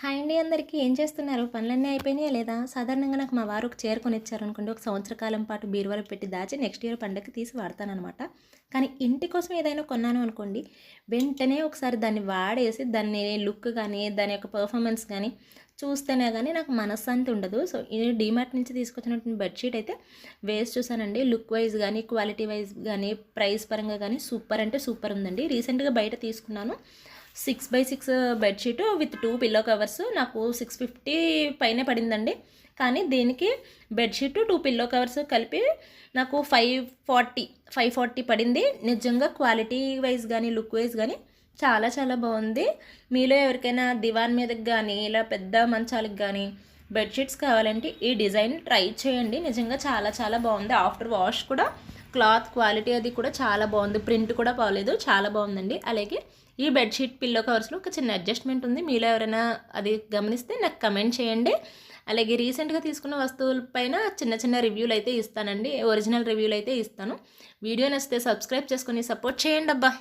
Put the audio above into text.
Hi అండి అందరికీ. ఏం చేస్తున్నారు? పనులన్నీ అయిపోయినాయా లేదా? సాధారణంగా నాకు మా వారు ఒక చీర కొనిచ్చారనుకోండి, ఒక సంవత్సర కాలం పాటు బీరువాలో పెట్టి దాచి నెక్స్ట్ ఇయర్ పండగకి తీసి వాడతాననమాట. కానీ ఇంటి కోసం ఏదైనా కొన్నాను అనుకోండి, వెంటనే ఒకసారి దాన్ని వాడేసి దాన్ని లుక్ కానీ, దాని యొక్క పర్ఫార్మెన్స్ కానీ చూస్తేనే కానీ నాకు మనశ్శాంతి ఉండదు. సో ఈ డీమార్ట్ నుంచి తీసుకొచ్చినటువంటి బెడ్షీట్ అయితే వేసి చూసానండి. లుక్ వైజ్ కానీ, క్వాలిటీ వైజ్ కానీ, ప్రైస్ పరంగా కానీ సూపర్ అంటే సూపర్ ఉందండి. రీసెంట్గా బయట తీసుకున్నాను. 6x6 bedsheet with 2 pillow covers నాకు 650 పైనే పడిందండి. కానీ దీనికి బెడ్షీట్ 2 పిల్లో కవర్స్ కలిపి నాకు 540 పడింది. నిజంగా క్వాలిటీ వైజ్ కానీ లుక్ వైజ్ కానీ చాలా చాలా బాగుంది. మీలో ఎవరికైనా దివాన్ మీదకి కానీ ఇలా పెద్ద మంచాలకు కానీ బెడ్షీట్స్ కావాలంటే ఈ డిజైన్ ట్రై చేయండి. నిజంగా చాలా చాలా బాగుంది. ఆఫ్టర్ వాష్ కూడా క్లాత్ క్వాలిటీ అది కూడా చాలా బాగుంది. ప్రింట్ కూడా పోలేదు, చాలా బాగుందండి. అలాగే ఈ బెడ్షీట్ పిల్లో కవర్స్లో ఒక చిన్న అడ్జస్ట్మెంట్ ఉంది. మీలో ఎవరైనా అది గమనిస్తే నాకు కమెంట్ చేయండి. అలాగే రీసెంట్గా తీసుకున్న వస్తువులపైన చిన్న చిన్న రివ్యూలు అయితే ఇస్తానండి. ఒరిజినల్ రివ్యూలు అయితే ఇస్తాను. వీడియో నచ్చితే సబ్స్క్రైబ్ చేసుకొని సపోర్ట్ చేయండి అబ్బా.